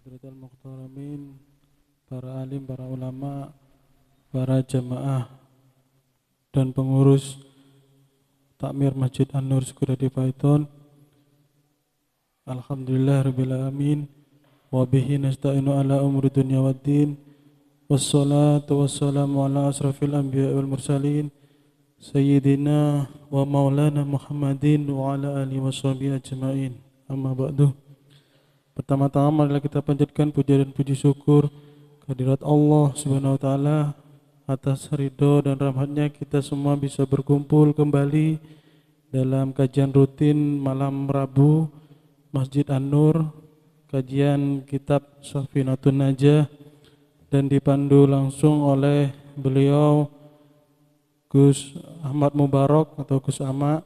Hadratal Muhtaramin, para alim, para ulama, para jamaah dan pengurus Takmir Masjid An-Nur Sukudadi Paiton. Alhamdulillah Rabbil Alamin. Wa bihi nasta'inu ala umuri dunya waddin. Wassalatu wassalamu ala asrafil anbiya wal mursalin Sayyidina wa maulana Muhammadin wa ala alihi wa sahbihi ajma'in. Amma ba'du. Pertama-tama marilah kita panjatkan puja dan puji syukur kehadirat Allah Subhanahu wa taala atas ridho dan rahmatnya kita semua bisa berkumpul kembali dalam kajian rutin malam Rabu Masjid An-Nur, kajian kitab Safinatun Najah, dan dipandu langsung oleh beliau Gus Ahmad Mubarak atau Gus Ama,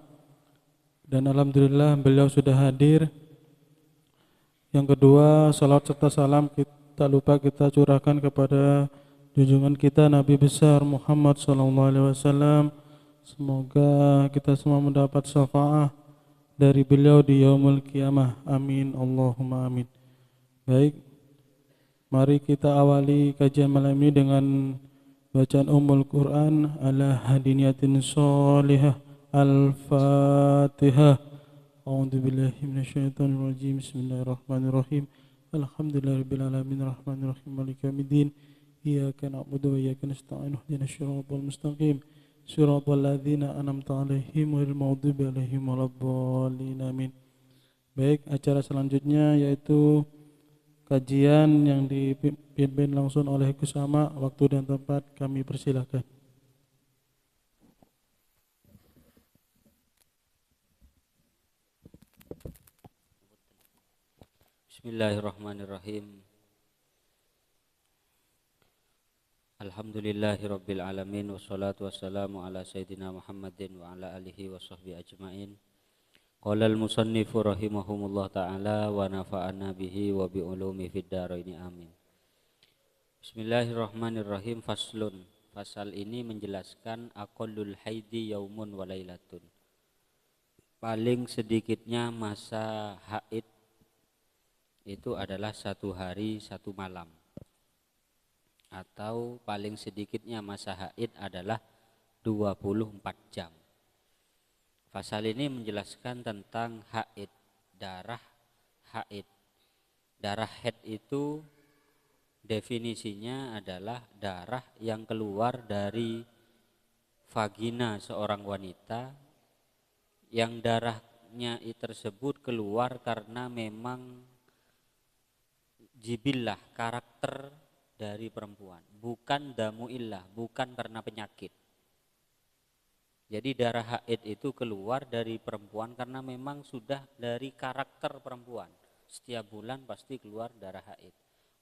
dan alhamdulillah beliau sudah hadir. Yang kedua, salat serta salam kita lupa kita curahkan kepada junjungan kita Nabi besar Muhammad SAW. Semoga kita semua mendapat syafaat dari beliau di yaumul qiyamah. Amin Allahumma amin. Baik, mari kita awali kajian malam ini dengan bacaan Ummul Quran ala hadiniyatin sholihah. Al-Fatihah. A'udzu billahi minasyaitonir rajim. Bismillahirrahmanirrahim. Alhamdulillahirabbil alamin arrahmanir rahim maliki yaumiddin. Iyyaka na'budu wa iyyaka nasta'in ihdinas siratal mustaqim. Siratal ladzina an'amta 'alaihim ghairil maghdubi 'alaihim waladdallin. Amin. Baik, acara selanjutnya yaitu kajian yang dipimpin langsung oleh Gus Ama. Waktu dan tempat kami persilahkan. Bismillahirrahmanirrahim. Alhamdulillahirabbil alamin wassalatu wassalamu ala sayyidina Muhammadin wa ala alihi wa sahbihi ajmain. Qala al-musannifu rahimahumullah ta'ala wa nafa'ana bihi wa bi ulumi fid dharain amin. Bismillahirrahmanirrahim. Faslun. Pasal ini menjelaskan aqallul haidi yaumun wa lailatun. Paling sedikitnya masa haid itu adalah 1 hari 1 malam, atau paling sedikitnya masa haid adalah 24 jam. Pasal ini menjelaskan tentang haid, darah haid. Darah haid itu definisinya adalah darah yang keluar dari vagina seorang wanita, yang darahnya tersebut keluar karena memang jibillah, karakter dari perempuan, bukan damu illah, bukan karena penyakit. Jadi darah haid itu keluar dari perempuan karena memang sudah dari karakter perempuan. Setiap bulan pasti keluar darah haid,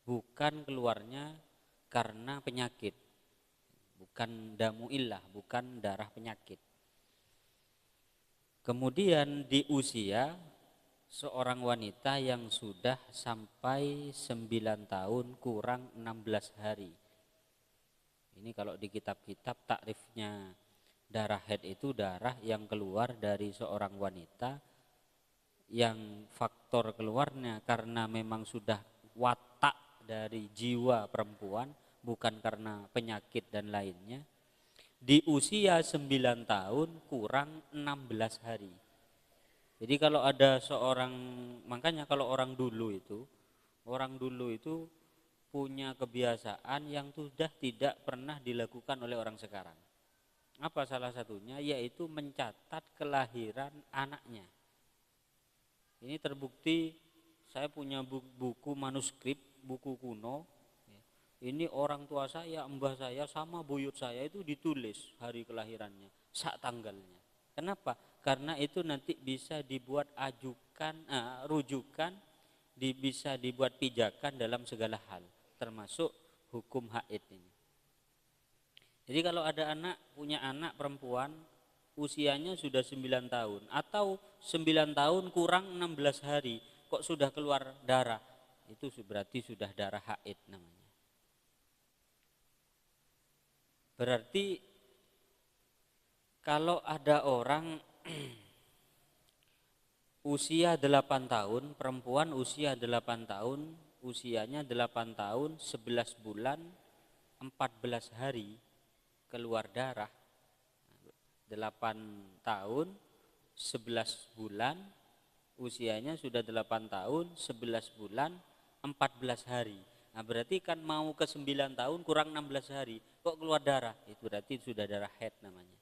bukan keluarnya karena penyakit, bukan damu illah, bukan darah penyakit. Kemudian di usia seorang wanita yang sudah sampai 9 tahun kurang 16 hari. Ini kalau di kitab-kitab takrifnya darah haid itu darah yang keluar dari seorang wanita yang faktor keluarnya karena memang sudah watak dari jiwa perempuan, bukan karena penyakit dan lainnya. Di usia 9 tahun kurang 16 hari. Jadi kalau ada seorang, makanya kalau orang dulu itu punya kebiasaan yang sudah tidak pernah dilakukan oleh orang sekarang. Apa salah satunya? Yaitu mencatat kelahiran anaknya. Ini terbukti, saya punya buku manuskrip, buku kuno. Ini orang tua saya, mbah saya sama buyut saya itu ditulis hari kelahirannya, sak tanggalnya. Kenapa? Karena itu nanti bisa dibuat rujukan, bisa dibuat pijakan dalam segala hal, termasuk hukum haid ini. Jadi kalau ada punya anak perempuan, usianya sudah 9 tahun, atau 9 tahun kurang 16 hari, kok sudah keluar darah, itu berarti sudah darah haid namanya. Berarti kalau ada orang usia 8 tahun, perempuan usia 8 tahun, usianya 8 tahun 11 bulan 14 hari keluar darah. 8 tahun 11 bulan usianya sudah 8 tahun 11 bulan 14 hari. Nah, berarti kan mau ke 9 tahun kurang 16 hari kok keluar darah, itu berarti sudah darah haid namanya.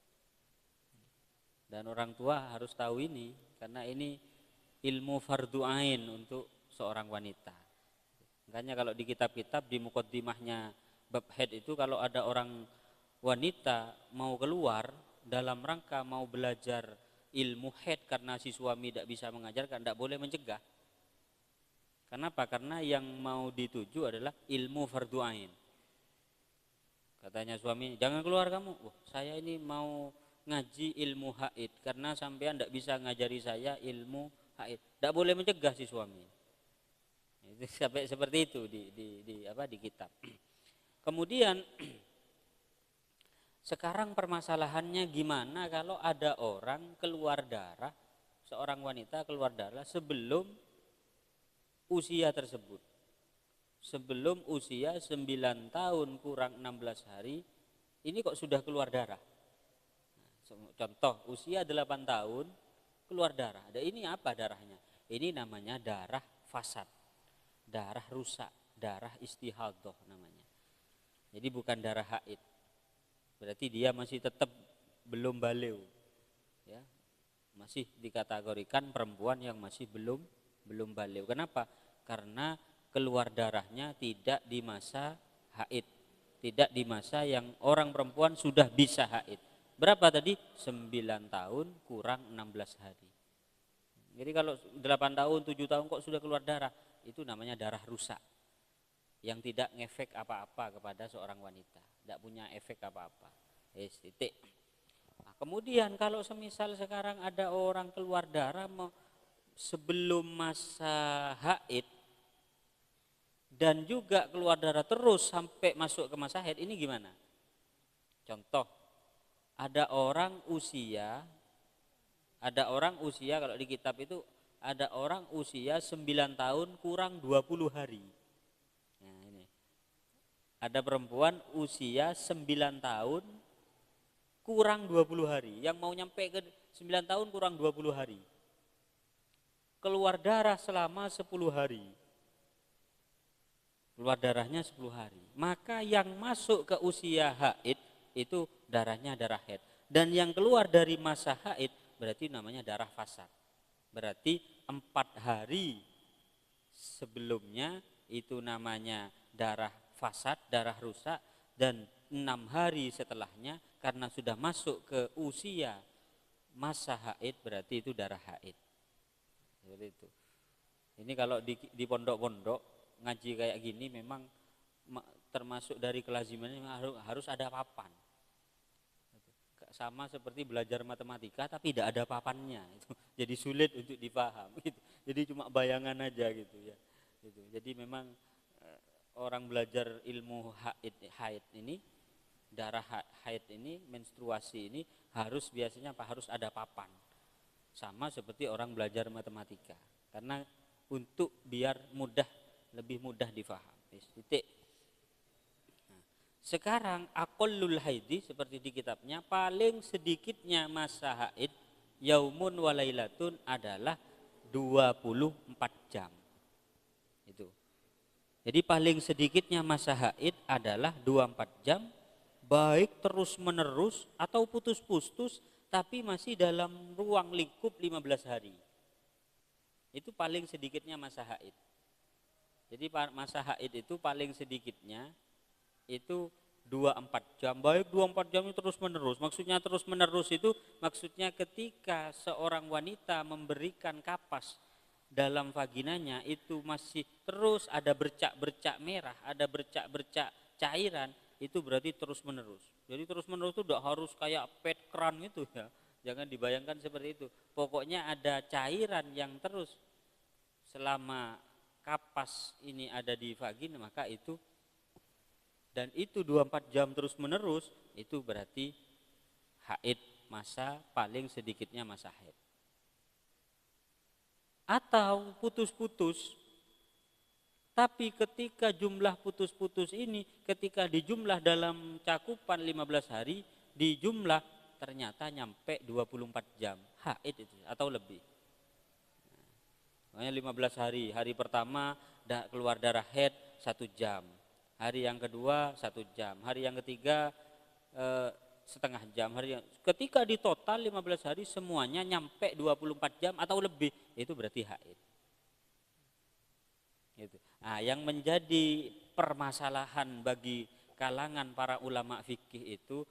Dan orang tua harus tahu ini karena ini ilmu fardu ain untuk seorang wanita. Makanya kalau di kitab-kitab di muqaddimahnya bab haid itu kalau ada orang wanita mau keluar dalam rangka mau belajar ilmu haid karena si suami tidak bisa mengajarkan, tidak boleh mencegah. Kenapa? Karena yang mau dituju adalah ilmu fardu ain. Katanya suami, jangan keluar kamu. Wah, saya ini mau ngaji ilmu haid karena sampean tidak bisa ngajari saya ilmu haid. Tidak boleh mencegah si suami. Itu sampai seperti itu di kitab. Kemudian sekarang permasalahannya gimana kalau ada orang keluar darah, seorang wanita keluar darah sebelum usia tersebut. Sebelum usia 9 tahun kurang 16 hari, ini kok sudah keluar darah. Contoh, usia 8 tahun keluar darah. Dan ini apa darahnya? Ini namanya darah fasad, darah rusak, darah istihadah namanya. Jadi bukan darah haid. Berarti dia masih tetap belum balighh. Ya. Masih dikategorikan perempuan yang masih belum balighh. Kenapa? Karena keluar darahnya tidak di masa haid, tidak di masa yang orang perempuan sudah bisa haid. Berapa tadi? 9 tahun kurang 16 hari. Jadi kalau 8 tahun, 7 tahun kok sudah keluar darah, itu namanya darah rusak yang tidak ngefek apa-apa kepada seorang wanita, tidak punya efek apa-apa. Titik. Nah, kemudian kalau semisal sekarang ada orang keluar darah sebelum masa haid dan juga keluar darah terus sampai masuk ke masa haid, ini gimana? Contoh, ada orang usia kalau di kitab itu ada orang usia 9 tahun kurang 20 hari. Nah, ini. Ada perempuan usia 9 tahun kurang 20 hari. Yang mau nyampe ke 9 tahun kurang 20 hari. Keluar darah selama 10 hari. Keluar darahnya 10 hari. Maka yang masuk ke usia haid itu darahnya darah haid. Dan yang keluar dari masa haid berarti namanya darah fasad. Berarti 4 hari sebelumnya itu namanya darah fasad, darah rusak. Dan 6 hari setelahnya karena sudah masuk ke usia masa haid berarti itu darah haid. Seperti itu. Ini kalau di pondok-pondok ngaji kayak gini memang termasuk dari kelazimannya harus ada papan. Sama seperti belajar matematika tapi tidak ada papannya, itu jadi sulit untuk dipaham. Gitu. Jadi cuma bayangan aja gitu ya. Gitu. Jadi memang orang belajar ilmu haid ini, darah haid ini, menstruasi ini harus biasanya harus ada papan. Sama seperti orang belajar matematika. Karena untuk biar lebih mudah difaham. Titik. Nah, sekarang aqallul haidi seperti di kitabnya paling sedikitnya masa haid yaumun walailatun adalah 24 jam. Itu. Jadi paling sedikitnya masa haid adalah 24 jam, baik terus menerus atau putus-putus tapi masih dalam ruang lingkup 15 hari. Itu paling sedikitnya masa haid. Jadi masa haid itu paling sedikitnya itu 24 jam. Baik 24 jam itu terus menerus. Maksudnya terus menerus itu maksudnya ketika seorang wanita memberikan kapas dalam vaginanya itu masih terus ada bercak-bercak merah, ada bercak-bercak cairan, itu berarti terus menerus. Jadi terus menerus itu tidak harus kayak pet kran gitu ya. Jangan dibayangkan seperti itu. Pokoknya ada cairan yang terus selama kapas ini ada di vagina, maka itu dan itu 24 jam terus menerus, itu berarti haid, masa paling sedikitnya masa haid. Atau putus-putus Tapi ketika jumlah putus-putus ini, ketika dijumlah dalam cakupan 15 hari, dijumlah ternyata nyampe 24 jam haid itu atau lebih. Makanya 15 hari, hari pertama keluar darah haid 1 jam, hari yang kedua 1 jam, hari yang ketiga setengah jam, ketika di total 15 hari semuanya nyampe 24 jam atau lebih, itu berarti haid. Gitu. Nah, yang menjadi permasalahan bagi kalangan para ulama fikih itu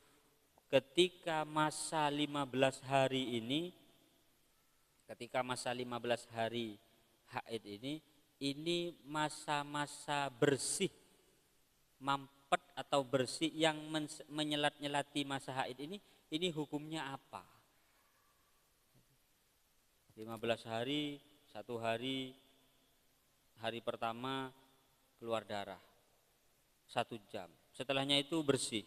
ketika masa 15 hari ini, ketika masa 15 hari haid ini masa-masa bersih, mampet atau bersih yang menyelat-nyelati masa haid ini hukumnya apa? 15 hari, 1 hari, hari pertama keluar darah 1 jam, setelahnya itu bersih,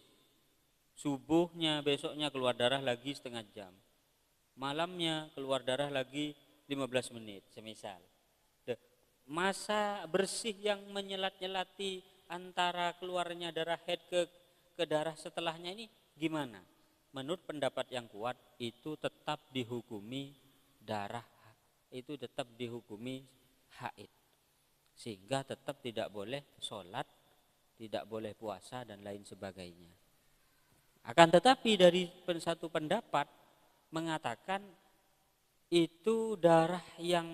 subuhnya besoknya keluar darah lagi setengah jam, malamnya keluar darah lagi 15 menit semisal. Masa bersih yang menyelat-nyelati antara keluarnya darah haid ke darah setelahnya ini gimana? Menurut pendapat yang kuat itu tetap dihukumi darah, itu tetap dihukumi haid, sehingga tetap tidak boleh sholat, tidak boleh puasa dan lain sebagainya. Akan tetapi dari satu pendapat mengatakan itu darah yang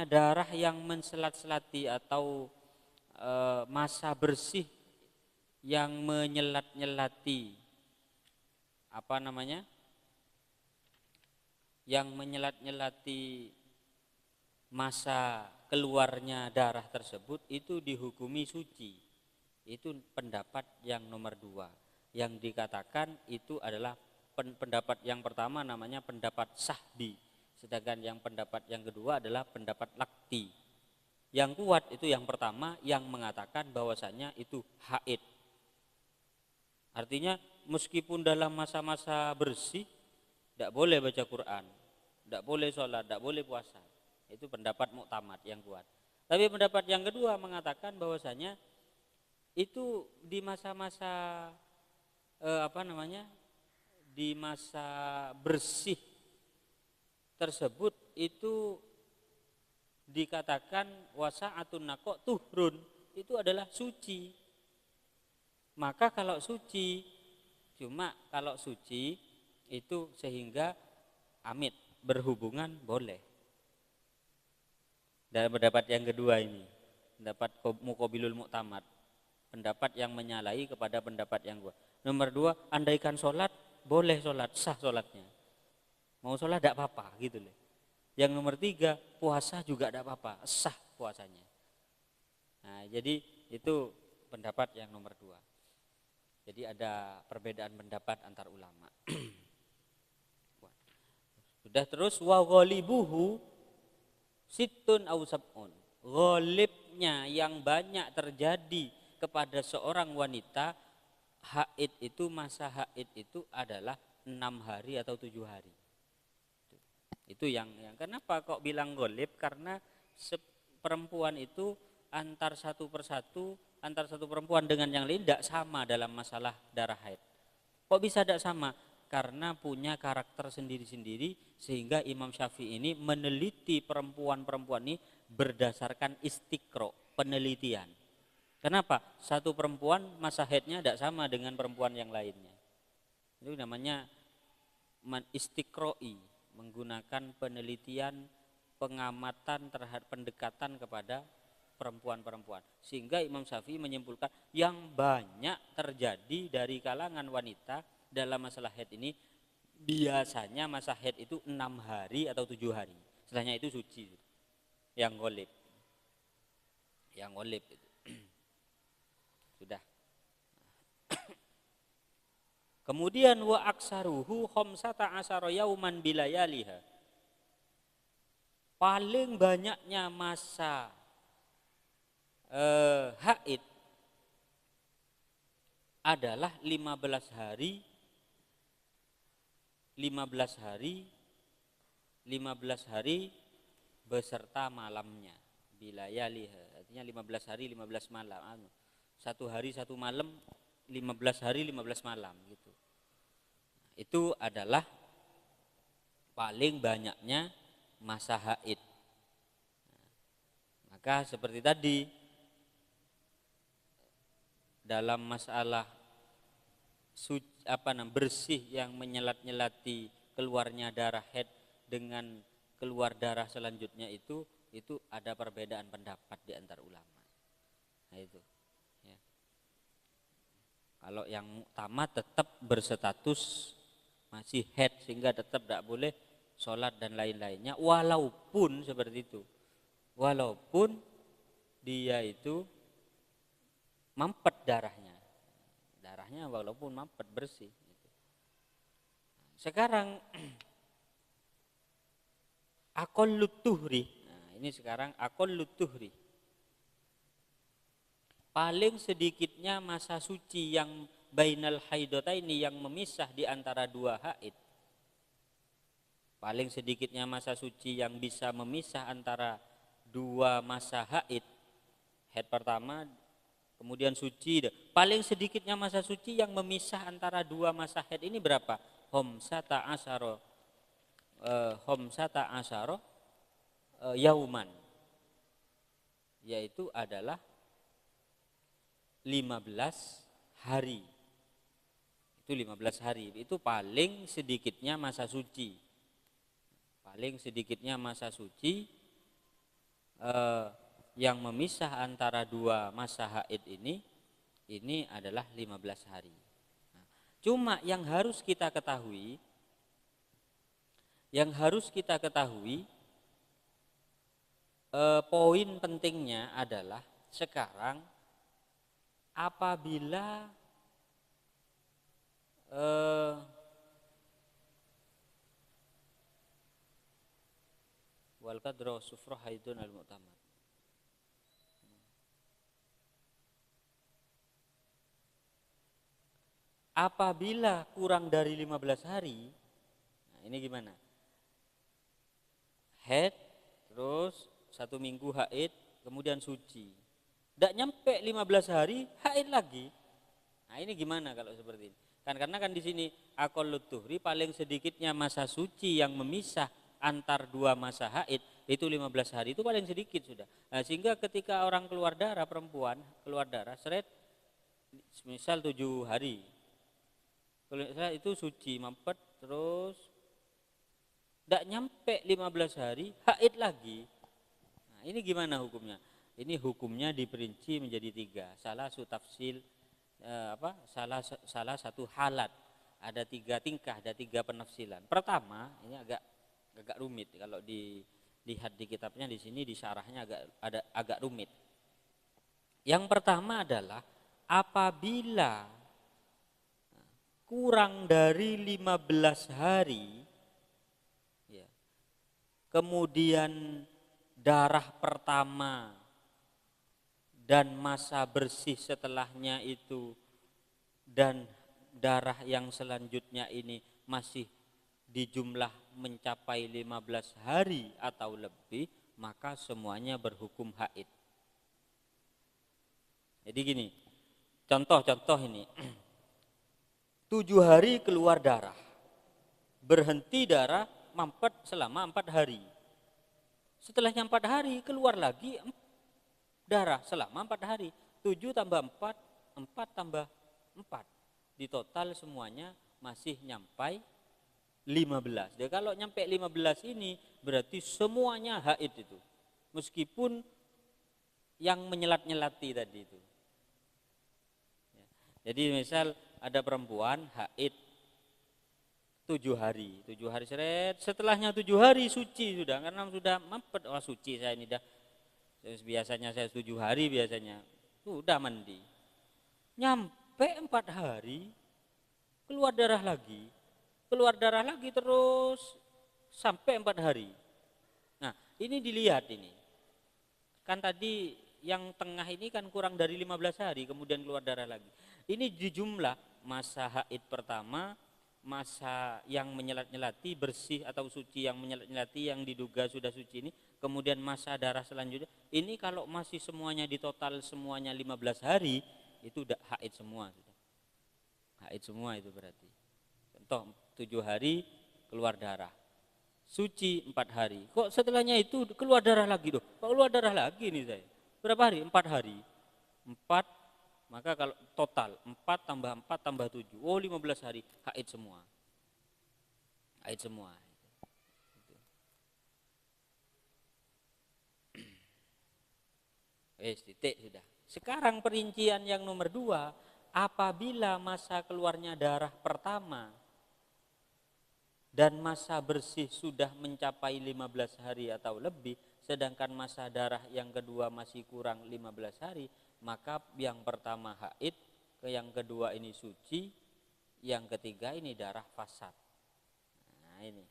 darah yang menselat-selati atau masa bersih yang menyelat-nyelati yang menyelat-nyelati masa keluarnya darah tersebut itu dihukumi suci. Itu pendapat yang nomor 2. Yang dikatakan itu adalah pendapat yang pertama namanya pendapat sahbi, sedangkan yang pendapat yang kedua adalah pendapat lakti. Yang kuat itu yang pertama yang mengatakan bahwasanya itu haid. Artinya meskipun dalam masa-masa bersih tidak boleh baca Quran, tidak boleh sholat, tidak boleh puasa. Itu pendapat muktamad yang kuat. Tapi pendapat yang kedua mengatakan bahwasanya itu di masa-masa di masa bersih tersebut itu dikatakan wasa'atun naqo tuhrun, itu adalah suci. Maka kalau suci, kalau suci itu sehingga amit berhubungan boleh. Dan pendapat yang kedua ini, pendapat muqabilul muktamad, pendapat yang menyalahi kepada pendapat yang kuat. Nomor 2, andaikan sholat boleh sholat, sah sholatnya. Mau sholat tidak apa-apa gitu loh. Yang nomor 3, puasa juga tidak apa-apa, sah puasanya. Nah, jadi itu pendapat yang nomor 2. Jadi ada perbedaan pendapat antar ulama. Sudah, terus wa ghalibuhu sittun aw sab'un. Ghalibnya yang banyak terjadi kepada seorang wanita haid itu, masa haid itu adalah 6 hari atau 7 hari. Itu yang kenapa kok bilang ghalib? Karena perempuan itu antar satu perempuan dengan yang lain tidak sama dalam masalah darah haid. Kok bisa tidak sama? Karena punya karakter sendiri-sendiri, sehingga Imam Syafi'i ini meneliti perempuan-perempuan ini berdasarkan istiqro, penelitian. Kenapa? Satu perempuan masa haidnya tidak sama dengan perempuan yang lainnya. Itu namanya istiqroi, menggunakan penelitian, pengamatan terhadap pendekatan kepada perempuan-perempuan. Sehingga Imam Syafi'i menyimpulkan yang banyak terjadi dari kalangan wanita dalam masalah haid ini, biasanya masa haid itu 6 hari atau 7 hari. Setelahnya itu suci. Yang ghalib. Itu. Sudah. Kemudian wa aksaruhu khamsata asyara yauman bilayaliha. Paling banyaknya masa haid adalah 15 hari beserta malamnya. bilayaliha, artinya 15 hari 15 malam. Satu hari satu malam, 15 hari 15 malam gitu. Itu adalah paling banyaknya masa haid. Maka seperti tadi dalam masalah bersih yang menyelat-nyelati keluarnya darah haid dengan keluar darah selanjutnya itu ada perbedaan pendapat di antara ulama. Nah itu. Ya. Kalau yang muktamad tetap berstatus masih haid sehingga tetap tidak boleh sholat dan lain-lainnya, walaupun seperti itu, walaupun dia itu mampet darahnya walaupun mampet bersih. Sekarang aqallut tuhri. Nah, ini sekarang aqallut tuhri. Paling sedikitnya masa suci yang bainal haidotaini, yang memisah di antara dua haid. Paling sedikitnya masa suci yang bisa memisah antara dua masa haid. Haid pertama kemudian suci. Paling sedikitnya masa suci yang memisah antara dua masa haid ini berapa? Homsata asyara yauman, yaitu adalah 15 hari. Itu 15 hari. Itu paling sedikitnya masa suci. Paling sedikitnya masa suci yang memisah antara dua masa haid ini adalah 15 hari. Nah, cuma yang harus kita ketahui, poin pentingnya adalah sekarang apabila wal qadra sufra haidun al mu'tamad. Apabila kurang dari 15 hari, nah ini gimana? Haid, terus 1 minggu haid, kemudian suci. Tidak nyampe 15 hari, haid lagi. Nah ini gimana kalau seperti ini? Karena kan di sini aqallut tuhri, paling sedikitnya masa suci yang memisah antar dua masa haid, itu 15 hari, itu paling sedikit sudah. Nah, sehingga ketika orang keluar darah, perempuan keluar darah, seret, misal 7 hari. Kalau itu suci, mampet, terus tidak nyampe 15 hari, haid lagi. Nah, ini gimana hukumnya? Ini hukumnya diperinci menjadi 3. Salah satu halat. Ada 3 tingkah, ada 3 penafsilan. Pertama, ini agak rumit kalau dilihat di kitabnya, di sini di syarahnya agak rumit. Yang pertama adalah apabila kurang dari 15 hari, ya, kemudian darah pertama dan masa bersih setelahnya itu dan darah yang selanjutnya ini masih di jumlah mencapai 15 hari atau lebih, maka semuanya berhukum haid. Jadi gini, contoh ini. 7 hari keluar darah, berhenti darah, mampet selama 4 hari. Setelahnya 4 hari keluar lagi darah selama 4 hari. 7 tambah 4, 4 tambah 4. Di total semuanya masih nyampai 15. Jadi kalau nyampe 15 ini berarti semuanya haid itu. Meskipun yang menyelat-nyelati tadi itu. Jadi misal ada perempuan haid 7 hari seret, setelahnya 7 hari suci sudah, karena sudah mampet, suci saya ini dah. Biasanya saya 7 hari biasanya, sudah mandi. Nyampe 4 hari, keluar darah lagi terus sampai 4 hari. Nah ini dilihat ini, kan tadi yang tengah ini kan kurang dari 15 hari, kemudian keluar darah lagi. Ini dijumlah masa haid pertama, masa yang menyelat-nyelati bersih atau suci yang menyelat-nyelati yang diduga sudah suci ini kemudian masa darah selanjutnya, ini kalau masih semuanya di total semuanya 15 hari, itu udah haid semua sudah. Haid semua itu berarti. Contoh 7 hari keluar darah, suci 4 hari. Kok setelahnya itu keluar darah lagi doh? Kok keluar darah lagi nih saya? Berapa hari? 4 hari. 4, maka kalau total 4 tambah 4 tambah 7, oh 15 hari, haid semua. Haid semua. Titik sudah. Sekarang perincian yang nomor 2, apabila masa keluarnya darah pertama dan masa bersih sudah mencapai 15 hari atau lebih, sedangkan masa darah yang kedua masih kurang 15 hari, maka yang pertama haid, yang kedua ini suci, yang ketiga ini darah fasad. Nah ini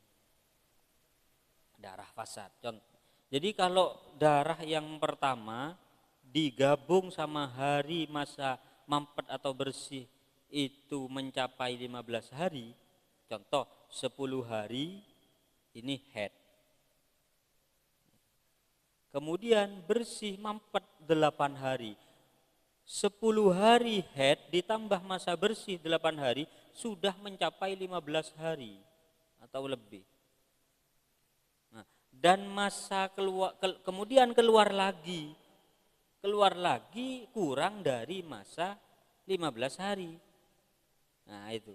darah fasad. Contoh. Jadi kalau darah yang pertama digabung sama hari masa mampet atau bersih itu mencapai 15 hari, contoh 10 hari ini head. Kemudian bersih mampet 8 hari. 10 hari head ditambah masa bersih 8 hari sudah mencapai 15 hari atau lebih. Nah, dan masa kemudian keluar lagi kurang dari masa 15 hari. Nah itu.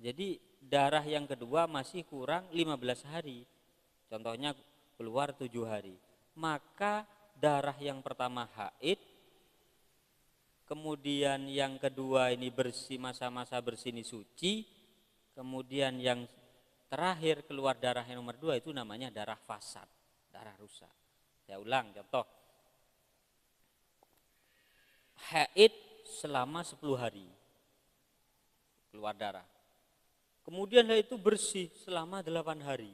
Jadi darah yang kedua masih kurang 15 hari. Contohnya keluar 7 hari. Maka darah yang pertama haid, kemudian yang kedua ini bersih, masa-masa bersih ini suci, kemudian yang terakhir keluar darah yang nomor 2 itu namanya darah fasad, darah rusak. Saya ulang contoh. Haid selama 10 hari keluar darah, kemudian itu bersih selama 8 hari.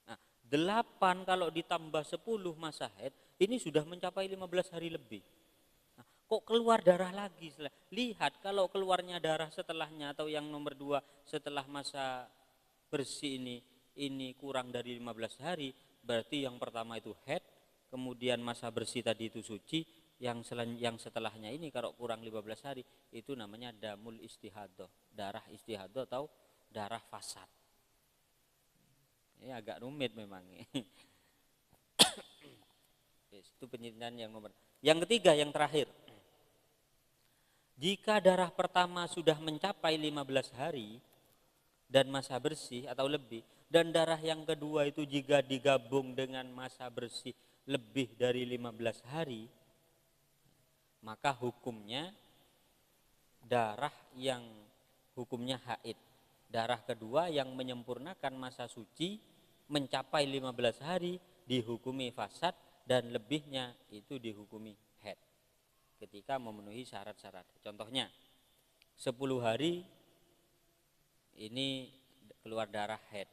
Nah 8 kalau ditambah 10 masa haid ini sudah mencapai 15 hari lebih. Nah, kok keluar darah lagi? Lihat kalau keluarnya darah setelahnya atau yang nomor 2 setelah masa bersih ini kurang dari 15 hari, berarti yang pertama itu haid, kemudian masa bersih tadi itu suci, yang setelahnya ini kalau kurang 15 hari itu namanya damul istihadah, darah istihadah atau darah fasad. Ini agak rumit memang. Itu penelitian yang nomor. Yang ketiga, yang terakhir. Jika darah pertama sudah mencapai 15 hari dan masa bersih atau lebih, dan darah yang kedua itu jika digabung dengan masa bersih lebih dari 15 hari, maka hukumnya darah yang hukumnya haid. Darah kedua yang menyempurnakan masa suci mencapai 15 hari dihukumi fasad, dan lebihnya itu dihukumi haid ketika memenuhi syarat-syarat. Contohnya 10 hari ini keluar darah haid,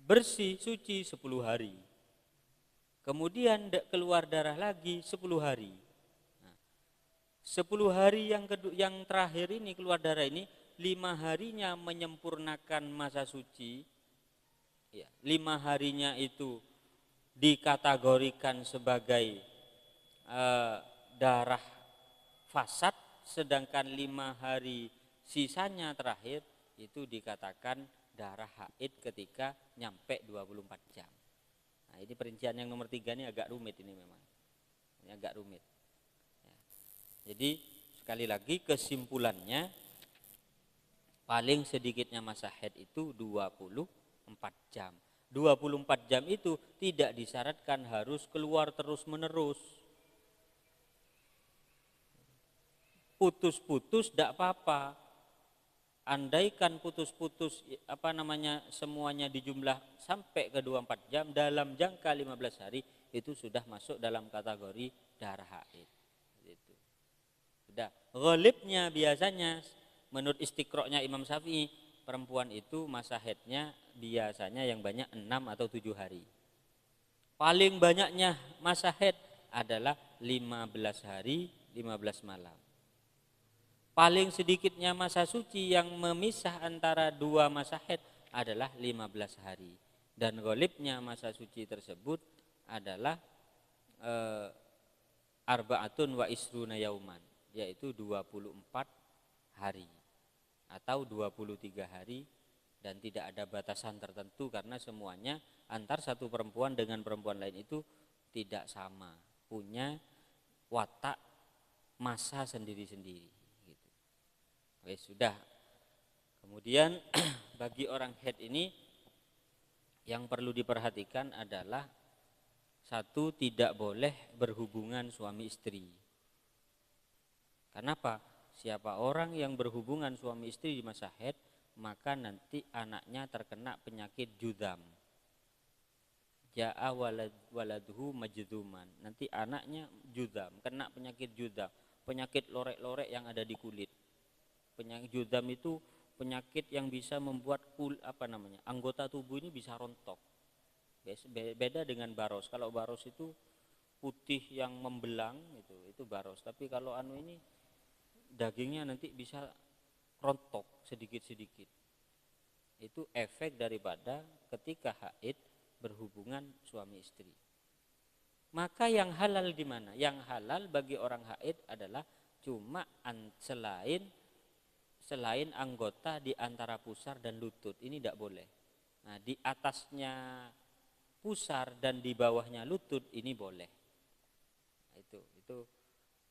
bersih suci 10 hari, kemudian keluar darah lagi 10 hari. 10 hari yang terakhir ini keluar darah ini 5 harinya menyempurnakan masa suci, 5 harinya itu dikategorikan sebagai darah fasad, sedangkan 5 hari sisanya terakhir itu dikatakan darah haid ketika nyampe 24 jam. Nah ini perincian yang nomor 3 ini agak rumit ini memang. Ini agak rumit. Jadi sekali lagi kesimpulannya, paling sedikitnya masa haid itu 24 jam. 24 jam itu tidak disyaratkan harus keluar terus menerus. Putus-putus tidak apa-apa. Andaikan putus-putus semuanya dijumlah sampai ke 24 jam dalam jangka 15 hari, itu sudah masuk dalam kategori darah haid. Ghalibnya biasanya menurut istiqra'nya Imam Syafi'i, perempuan itu masa haidnya biasanya yang banyak 6 atau 7 hari. Paling banyaknya masa haid adalah 15 hari 15 malam. Paling sedikitnya masa suci yang memisah antara 2 masa haid adalah 15 hari. Dan ghalibnya masa suci tersebut adalah arba'atun wa isruna yauman, yaitu 24 hari atau 23 hari, dan tidak ada batasan tertentu karena semuanya antar satu perempuan dengan perempuan lain itu tidak sama, punya watak masa sendiri-sendiri gitu. Wes sudah. Kemudian bagi orang haid ini yang perlu diperhatikan adalah satu, tidak boleh berhubungan suami istri. Kenapa? Siapa orang yang berhubungan suami istri di masa haid, maka nanti anaknya terkena penyakit judam. Ja'a waladuhu majduman. Nanti anaknya judam, kena penyakit judam, penyakit lorek-lorek yang ada di kulit. Penyakit judam itu penyakit yang bisa membuat anggota tubuh ini bisa rontok. Beda dengan baros. Kalau baros itu putih yang membelang itu baros. Tapi kalau ini dagingnya nanti bisa rontok sedikit-sedikit. Itu efek daripada ketika haid berhubungan suami istri. Maka yang halal di mana? Yang halal bagi orang haid adalah cuma selain anggota di antara pusar dan lutut. Ini tidak boleh. Nah, di atasnya pusar dan di bawahnya lutut ini boleh.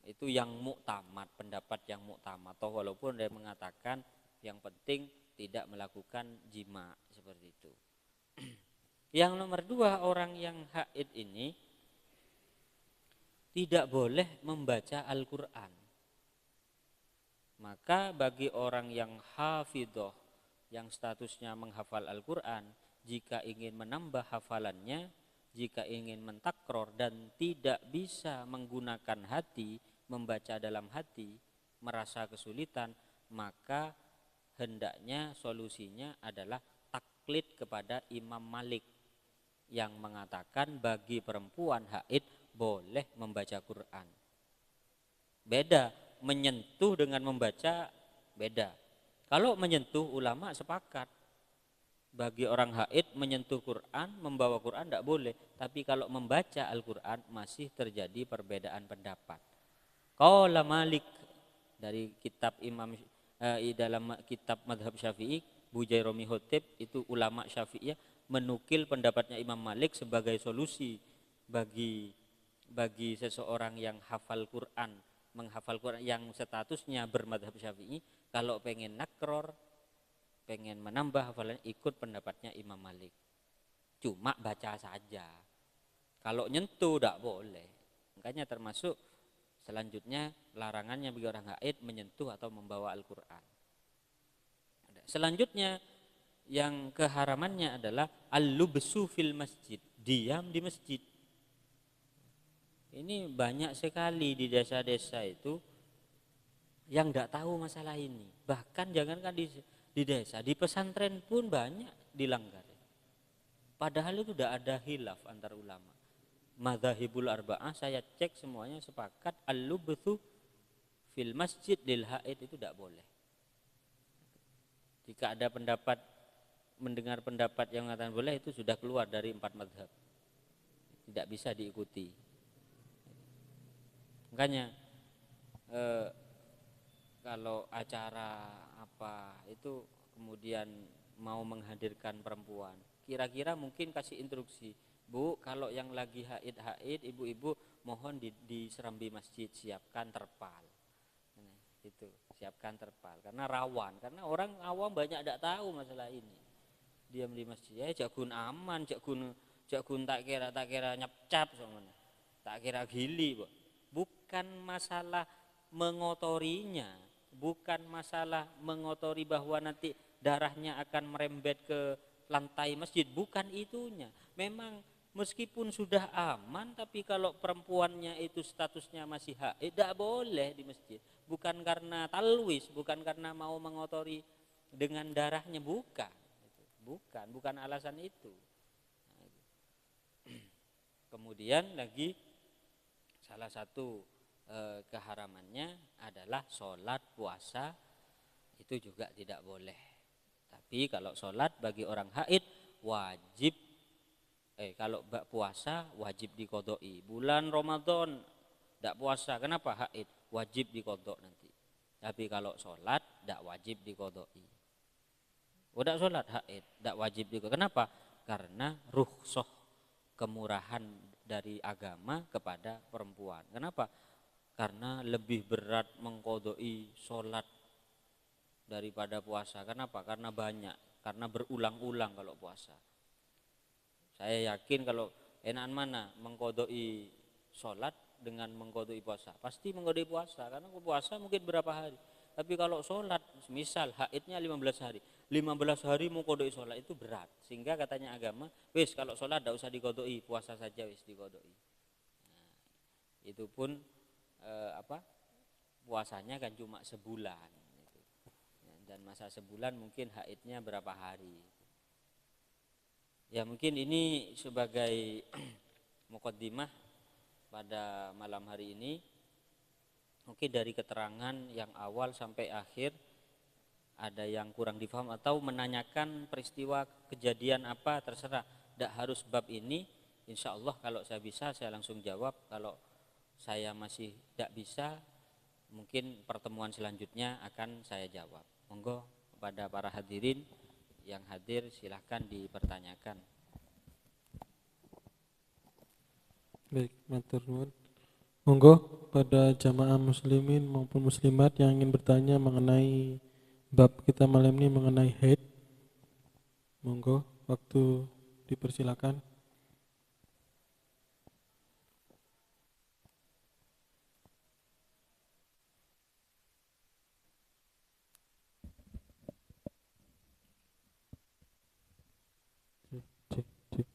Itu yang muktamad, pendapat yang muktamad. Atau walaupun dia mengatakan yang penting tidak melakukan jima seperti itu. Yang nomor 2, orang yang haid ini tidak boleh membaca Al-Quran. Maka bagi orang yang hafidhoh, yang statusnya menghafal Al-Quran, jika ingin menambah hafalannya, jika ingin mentakror dan tidak bisa menggunakan hati, membaca dalam hati, merasa kesulitan, maka hendaknya solusinya adalah taklid kepada Imam Malik yang mengatakan bagi perempuan haid boleh membaca Quran. Beda, menyentuh dengan membaca beda. Kalau menyentuh, ulama sepakat bagi orang haid menyentuh Quran, membawa Quran tidak boleh. Tapi kalau membaca Al-Quran masih terjadi perbedaan pendapat. Qala Malik, dari kitab dalam kitab Madhab Syafi'i, Bujairomi Hotib, itu ulama Syafi'iyah menukil pendapatnya Imam Malik sebagai solusi bagi seseorang yang menghafal Quran yang statusnya bermadhab Syafi'i. Kalau pengen nakror, pengen menambah hafalan, ikut pendapatnya Imam Malik. Cuma baca saja. Kalau nyentuh tidak boleh. Makanya termasuk selanjutnya larangannya bagi orang haid menyentuh atau membawa Al-Quran. Selanjutnya yang keharamannya adalah al-lubsu fil masjid, diam di masjid. Ini banyak sekali di desa-desa itu yang tidak tahu masalah ini. Bahkan jangankan di desa, di pesantren pun banyak dilanggar. Padahal itu tidak ada khilaf antar ulama. Madzhabul arba'ah saya cek semuanya sepakat al-lubsu fil masjid lil haid itu tidak boleh. Jika ada mendengar pendapat yang mengatakan boleh, itu sudah keluar dari 4 mazhab, tidak bisa diikuti. Makanya kalau acara apa itu kemudian mau menghadirkan perempuan, kira-kira mungkin kasih instruksi, Bu, kalau yang lagi haid ibu-ibu mohon di serambi masjid siapkan terpal. Nah, itu siapkan terpal karena rawan, karena orang awam banyak tidak tahu masalah ini. Diam di masjid, jagun aman, jagun tak kira nyepcap soalnya, tak kira gili, Bu. Bukan masalah mengotorinya, bukan masalah mengotori bahwa nanti darahnya akan merembet ke lantai masjid, bukan itunya. Memang meskipun sudah aman, tapi kalau perempuannya itu statusnya masih haid, tidak boleh di masjid. Bukan karena talwis, bukan karena mau mengotori dengan darahnya, bukan alasan itu. Kemudian lagi salah satu keharamannya adalah sholat puasa, itu juga tidak boleh. Tapi kalau sholat bagi orang haid wajib kalau bak puasa wajib dikodoi. Bulan Ramadan tidak puasa, kenapa? Haid, wajib dikodok nanti. Tapi kalau sholat tidak wajib dikodoi. Udah sholat haid tidak wajib dikodok. Kenapa? Karena rukhsah, kemurahan dari agama kepada perempuan. Kenapa? Karena lebih berat mengkodoi sholat daripada puasa. Kenapa? Karena banyak, karena berulang-ulang kalau puasa. Saya yakin kalau enakan mana mengkodoi sholat dengan mengkodoi puasa, pasti mengkodoi puasa, karena puasa mungkin berapa hari. Tapi kalau sholat, misal haidnya 15 hari, 15 hari mau kodoi sholat itu berat. Sehingga katanya agama, wis kalau sholat tidak usah dikodoi, puasa saja wis dikodoi. Nah, itu pun puasanya kan cuma sebulan gitu. Dan masa sebulan mungkin haidnya berapa hari. Ya mungkin ini sebagai muqaddimah pada malam hari ini. Mungkin dari keterangan yang awal sampai akhir ada yang kurang difaham atau menanyakan peristiwa kejadian apa, terserah. Tidak harus bab ini. Insya Allah kalau saya bisa saya langsung jawab. Kalau saya masih tidak bisa, mungkin pertemuan selanjutnya akan saya jawab. Monggo kepada para hadirin yang hadir silahkan dipertanyakan. Baik, matur nuwun. Monggo pada jamaah muslimin maupun muslimat yang ingin bertanya mengenai bab kita malam ini mengenai haid. Monggo, waktu dipersilakan. Cek, cek.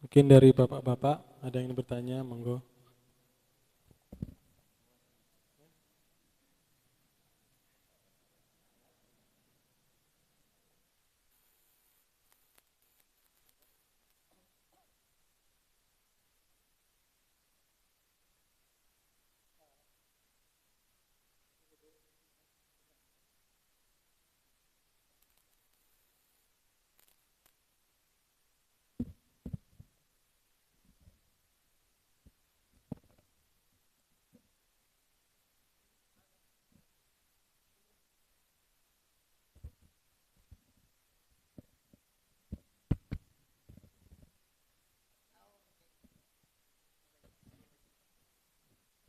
Mungkin dari bapak-bapak ada yang bertanya, monggo.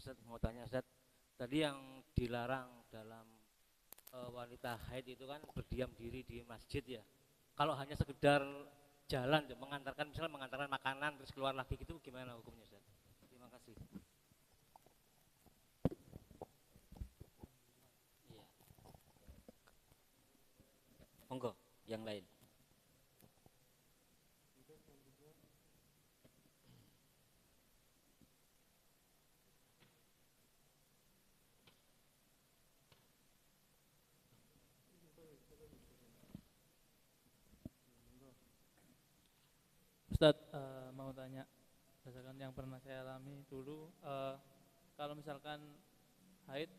Ustaz mau tanya Ustaz, tadi yang dilarang dalam wanita haid itu kan berdiam diri di masjid ya. Kalau hanya sekedar jalan mengantarkan, misalnya mengantarkan makanan terus keluar lagi gitu, gimana hukumnya Ustaz? Terima kasih. Iya. Monggo yang lain. Ustadz, mau tanya, berdasarkan yang pernah saya alami dulu, kalau misalkan haid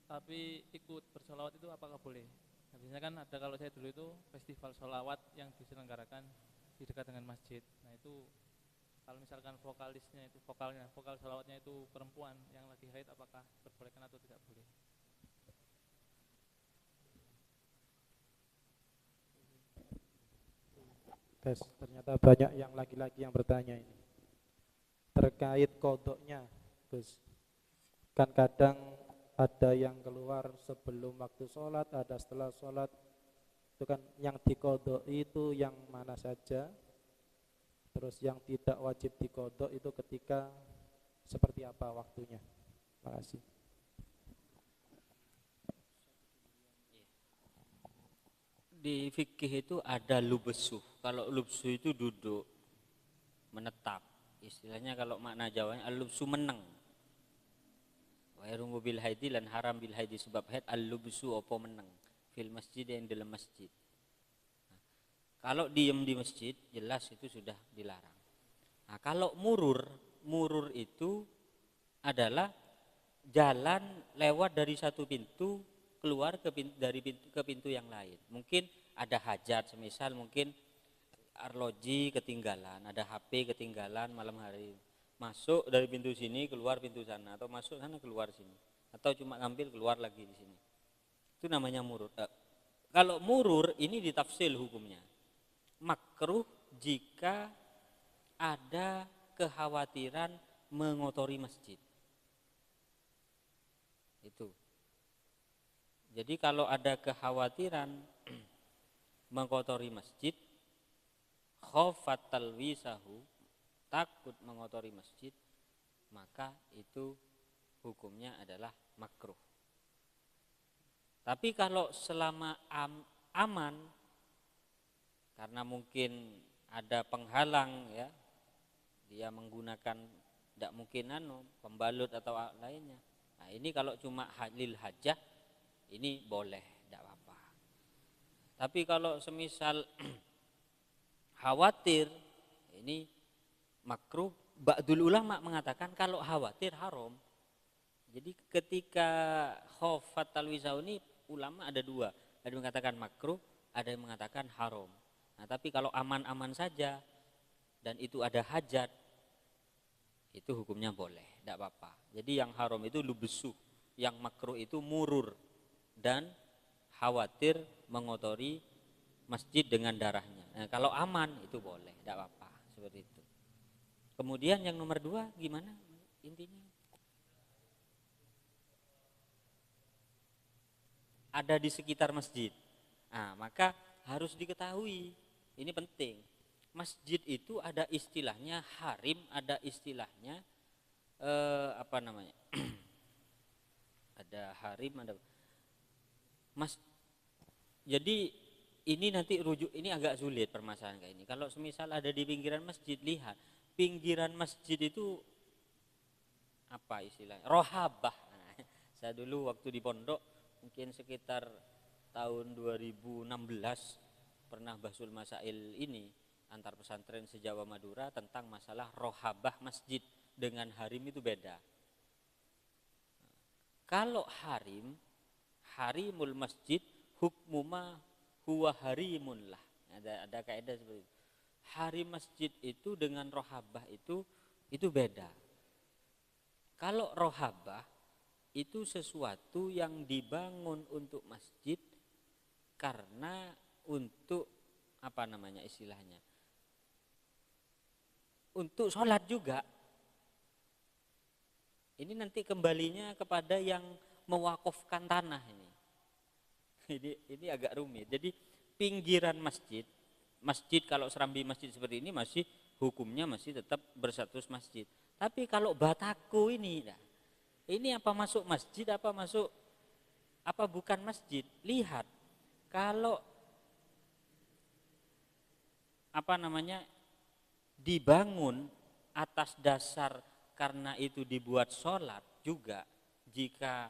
tapi ikut bersolawat itu apakah boleh? Nah, biasanya kan ada, kalau saya dulu itu festival solawat yang diselenggarakan di dekat dengan masjid. Nah itu kalau misalkan vokalisnya itu vokal solawatnya itu perempuan yang lagi haid, apakah diperbolehkan atau tidak boleh? Tes, ternyata banyak yang laki-laki yang bertanya ini terkait kodoknya, Gus. Kan kadang ada yang keluar sebelum waktu sholat, ada setelah sholat. Itu kan yang dikodok itu yang mana saja. Terus yang tidak wajib dikodok itu ketika seperti apa waktunya. Terima kasih. Di fikih itu ada lubesuh. Kalau lubsuh itu duduk, menetap. Istilahnya kalau makna Jawanya al-lubsu meneng. Wa yarmu bil haidi lan haram bil haidi sebab haid al-lubsu apa meneng fil masjid yang dalam masjid. Kalau diem di masjid jelas itu sudah dilarang. Nah, kalau murur itu adalah jalan lewat dari satu pintu keluar ke pintu yang lain. Mungkin ada hajat, semisal mungkin arloji ketinggalan, ada HP ketinggalan malam hari. Masuk dari pintu sini, keluar pintu sana, atau masuk sana keluar sini, atau cuma ngambil keluar lagi di sini. Itu namanya murur. Kalau murur ini ditafsil hukumnya. Makruh jika ada kekhawatiran mengotori masjid. Itu. Jadi kalau ada kekhawatiran mengotori masjid, khafat talwisahu, takut mengotori masjid, maka itu hukumnya adalah makruh. Tapi kalau selama aman, karena mungkin ada penghalang ya, dia menggunakan tidak mungkin pembalut atau lainnya. Nah ini kalau cuma lil hajah ini boleh, tidak apa-apa. Tapi kalau semisal khawatir, ini makruh. Ba'dul ulama mengatakan kalau khawatir haram. Jadi ketika khofat talwisau ini ulama ada dua. Ada yang mengatakan makruh, ada yang mengatakan haram. Nah tapi kalau aman-aman saja dan itu ada hajat, itu hukumnya boleh, tidak apa-apa. Jadi yang haram itu lubesuh, yang makruh itu murur dan khawatir mengotori masjid dengan darahnya. Nah, kalau aman itu boleh, tidak apa-apa, seperti itu. Kemudian yang nomor 2 gimana intinya? Ada di sekitar masjid. Nah, maka harus diketahui, ini penting. Masjid itu ada istilahnya harim, ada istilahnya ada harim, ada jadi ini nanti ini agak sulit permasalahan kayak ini. Kalau semisal ada di pinggiran masjid, lihat pinggiran masjid itu apa istilahnya? Rohabah. Nah, saya dulu waktu di pondok mungkin sekitar tahun 2016 pernah bahsul masail ini antar pesantren se-Jawa Madura tentang masalah rohabah masjid dengan harim itu beda. Kalau harimul masjid hukmuma huwa harimun lah. Ada kaidah seperti itu. Harim masjid itu dengan rohabah itu beda. Kalau rohabah itu sesuatu yang dibangun untuk masjid karena untuk istilahnya? Untuk sholat juga. Ini nanti kembalinya kepada yang mewakafkan tanah ini. Ini agak rumit. Jadi pinggiran masjid kalau serambi masjid seperti ini masih hukumnya masih tetap berstatus masjid. Tapi kalau bataku ini apa masuk masjid, apa bukan masjid? Lihat, kalau dibangun atas dasar karena itu dibuat sholat juga, jika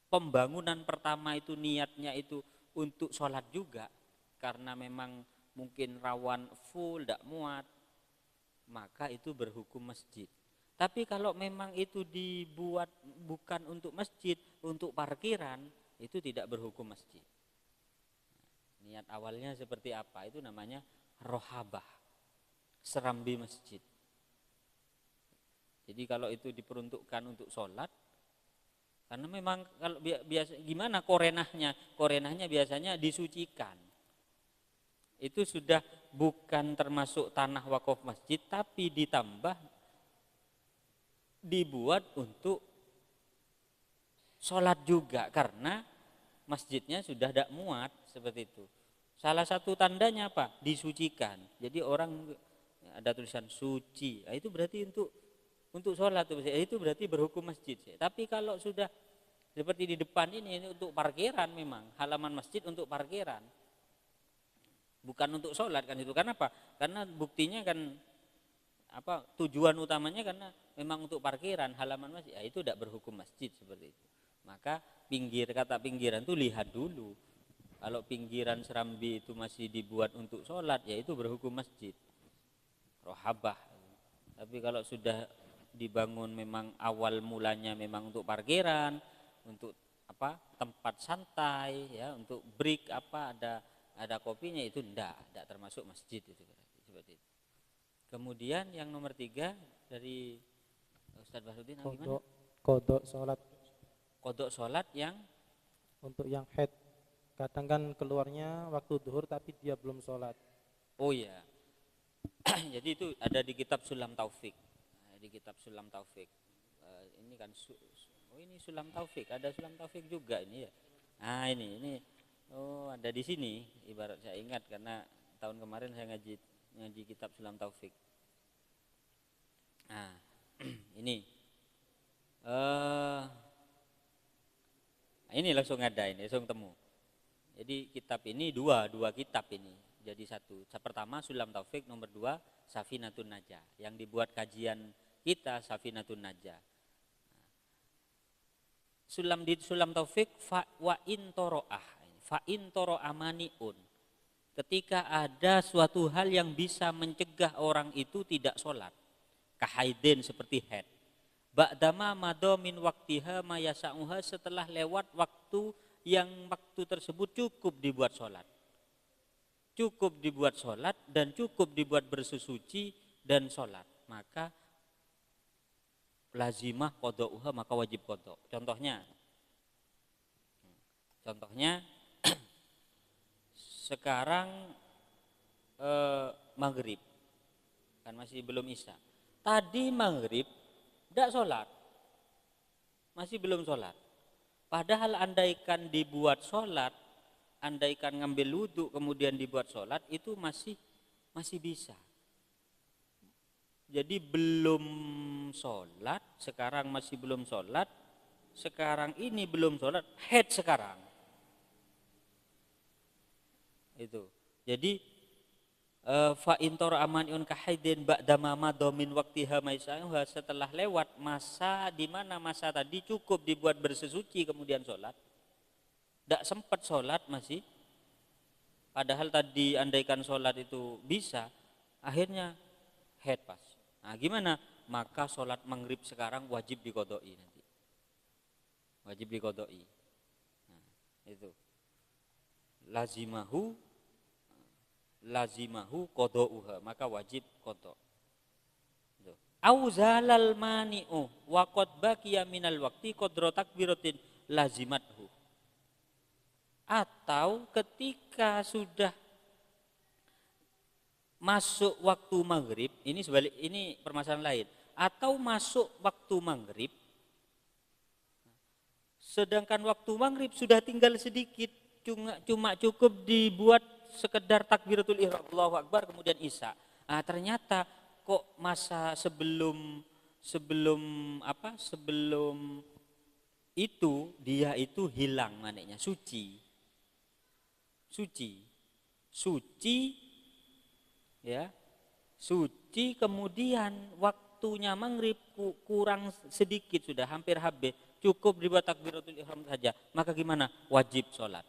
pembangunan pertama itu niatnya itu untuk sholat juga, karena memang mungkin rawan full, tidak muat, maka itu berhukum masjid. Tapi kalau memang itu dibuat bukan untuk masjid, untuk parkiran, itu tidak berhukum masjid. Niat awalnya seperti apa? Itu namanya rohabah, serambi masjid. Jadi kalau itu diperuntukkan untuk sholat, karena memang kalau biasa gimana korenahnya biasanya disucikan. Itu sudah bukan termasuk tanah wakaf masjid, tapi ditambah dibuat untuk sholat juga karena masjidnya sudah tidak muat seperti itu. Salah satu tandanya apa? Disucikan. Jadi orang ada tulisan suci, itu berarti untuk sholat, itu berarti berhukum masjid. Tapi kalau sudah seperti di depan ini untuk parkiran, memang halaman masjid untuk parkiran, bukan untuk sholat kan itu. Karena apa? Karena buktinya kan tujuan utamanya karena memang untuk parkiran halaman masjid, ya itu tidak berhukum masjid seperti itu. Maka kata pinggiran itu lihat dulu. Kalau pinggiran serambi itu masih dibuat untuk sholat, ya itu berhukum masjid, rohabah. Tapi kalau sudah dibangun memang awal mulanya memang untuk parkiran, untuk tempat santai, ya untuk break ada kopinya, itu tidak termasuk masjid itu berarti seperti itu. Kemudian yang nomor 3 dari Ustadz Bahrudin, Kodok sholat. Kodok sholat yang Untuk yang haid, kadang kan keluarnya waktu duhur tapi dia belum sholat. Oh iya. Jadi itu ada di kitab Sulam Taufik. Di kitab Sulam Taufik. Ini kan ini Sulam Taufik, ada Sulam Taufik juga ini ya. Nah, ini ada di sini, ibarat saya ingat karena tahun kemarin saya ngaji kitab Sulam Taufik. Nah, ini ini langsung temu. Jadi kitab ini dua kitab ini jadi satu. Pertama Sulam Taufik, nomor 2 Safinatun Najah. Yang dibuat kajian kita Safinatun Najah. Sulam Taufik wa in toro'ah maniun. Ketika ada suatu hal yang bisa mencegah orang itu tidak sholat, kahaidin seperti haid. Ba'dama madha min waktiha ma yasa'uha, setelah lewat waktu yang waktu tersebut cukup dibuat sholat. Cukup dibuat sholat dan cukup dibuat bersuci dan sholat. Maka lazimah qada'uha, maka wajib qada'. Contohnya sekarang maghrib kan masih belum isya. Tadi maghrib tidak sholat, masih belum sholat. Padahal andaikan dibuat sholat, andaikan ngambil wudhu kemudian dibuat sholat, itu masih bisa. Jadi belum sholat, sekarang masih belum sholat, sekarang ini belum sholat, haid sekarang. Itu. Jadi fa intor amaniun kahaidin ba'dama madha min waqtiha maisa'uha, setelah lewat masa di mana masa tadi cukup dibuat bersesuci kemudian sholat, tidak sempat sholat masih, padahal tadi andaikan sholat itu bisa, akhirnya haid pas. Nah gimana? Maka sholat maghrib sekarang wajib diqodoi nanti, wajib diqodoi. Nah, itu lazimahu qada'uha, maka wajib qada'. Au zalal mani'u wa qad baqiya minal waqti qadra takbiratin lazimathu. Atau ketika sudah masuk waktu maghrib, ini permasalahan lain. Atau masuk waktu maghrib, sedangkan waktu maghrib sudah tinggal sedikit, cuma cukup dibuat sekedar takbiratul ihram Allahu Akbar kemudian isya. Nah, ternyata kok masa sebelum itu dia itu hilang maneknya, suci ya, suci kemudian waktunya maghrib kurang sedikit, sudah hampir habis, cukup dibuat takbiratul ihram saja, maka gimana? Wajib sholat,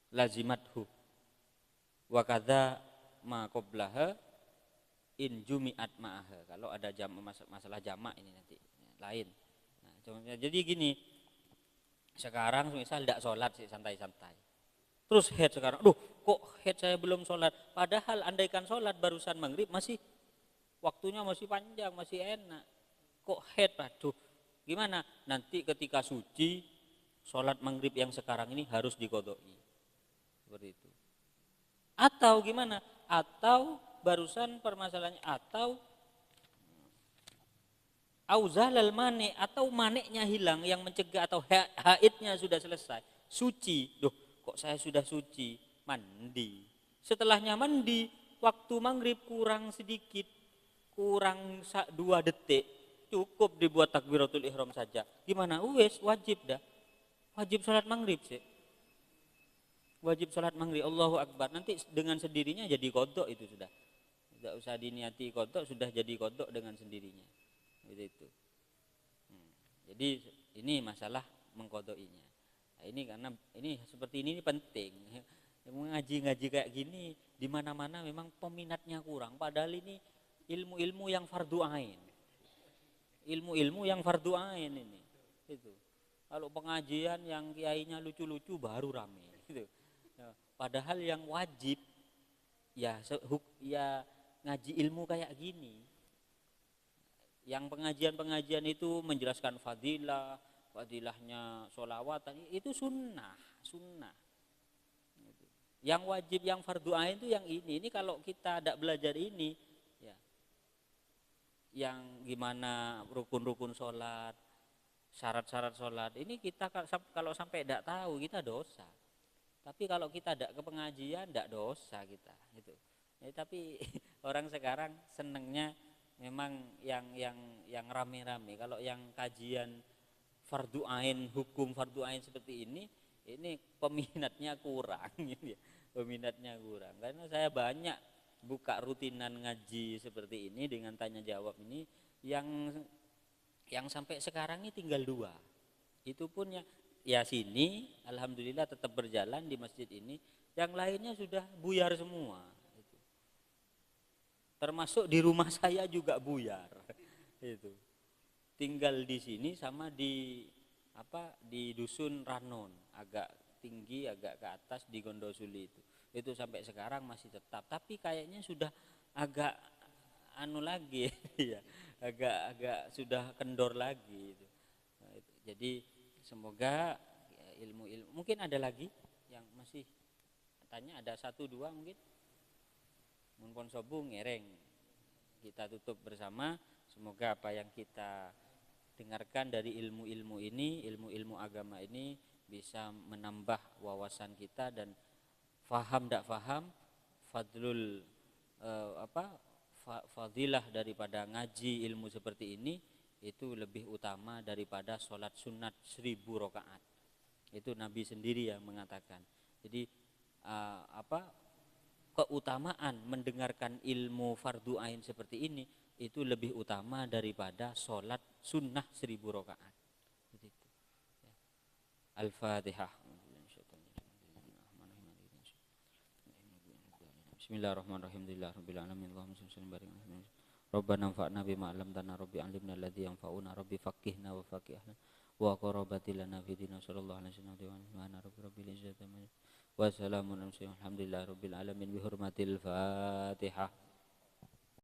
lazimathu wa kadza ma qablaha in jumi'at ma'aha. Kalau ada masalah jamak ini nanti lain. Nah, jadi gini, sekarang misal tidak sholat sih, santai-santai, terus haid sekarang, kok haid saya belum sholat, padahal andaikan sholat barusan maghrib masih waktunya masih panjang, masih enak, kok haid, gimana? Nanti ketika suci sholat maghrib yang sekarang ini harus diqodoi. Seperti itu. Atau gimana? Atau barusan permasalahannya, atau auzalal mani, atau maneknya hilang yang mencegah, atau haidnya sudah selesai, suci. Kok saya sudah suci, mandi. Setelahnya mandi, waktu maghrib kurang sedikit, kurang 2 detik, cukup dibuat takbiratul ihram saja. Gimana? Wajib dah. Wajib sholat maghrib sih. Wajib sholat maghrib, Allahu Akbar, nanti dengan sendirinya jadi qada itu sudah. Tidak usah diniati kodok, sudah jadi kodok dengan sendirinya. Itu. Jadi ini masalah mengkodokinya. Nah, ini karena ini seperti ini penting. Ngaji-ngaji kayak gini di mana-mana memang peminatnya kurang. Padahal ini ilmu-ilmu yang fardu ain. Ilmu-ilmu yang fardu ain ini. Itu. Kalau pengajian yang kiainya lucu-lucu baru rame. Gitu. Nah, padahal yang wajib ya ngaji ilmu kayak gini. Yang pengajian-pengajian itu menjelaskan fadilahnya sholawatan itu sunnah. Yang wajib, yang fardu ain itu yang ini. Ini kalau kita tidak belajar ini, ya, yang gimana rukun-rukun sholat, syarat-syarat sholat, ini kita kalau sampai tidak tahu kita dosa. Tapi kalau kita tidak ke pengajian, tidak dosa kita. Gitu. Ya, tapi orang sekarang senengnya memang yang rame-rame. Kalau yang kajian fardu ain, hukum fardu ain seperti ini peminatnya kurang gitu ya. Peminatnya kurang. Karena saya banyak buka rutinan ngaji seperti ini dengan tanya jawab ini yang sampai sekarang ini tinggal 2. Itu pun ya sini alhamdulillah tetap berjalan di masjid ini. Yang lainnya sudah buyar semua. Termasuk di rumah saya juga buyar. Itu. Tinggal di sini sama di dusun Ranon, agak tinggi, agak ke atas di Gondosuli itu. Itu sampai sekarang masih tetap, tapi kayaknya sudah agak lagi ya. Agak sudah kendor lagi itu. Nah, itu. Jadi semoga ilmu-ilmu mungkin ada lagi yang masih tanya, ada 1-2 mungkin. Mun pon sobung ngereng kita tutup bersama. Semoga apa yang kita dengarkan dari ilmu-ilmu ini, ilmu-ilmu agama ini bisa menambah wawasan kita dan faham tidak faham fadilah daripada ngaji ilmu seperti ini itu lebih utama daripada sholat sunat 1000 rakaat. Itu Nabi sendiri yang mengatakan. Jadi keutamaan mendengarkan ilmu fardu ain seperti ini itu lebih utama daripada sholat sunnah 1000 rakaat. Begitu. Al-Fatihah. Bismillahirrahmanirrahim. Rabbana anfa'na bima 'allamtana rabbi 'allimna alladzi yanfa'una rabbi faqihna wa faqihna wa qarabatilana fi dinina sallallahu alaihi wasallam rabbil izzati wa salamun alhamdulillahi rabbil alamin bi hurmatil Fatihah.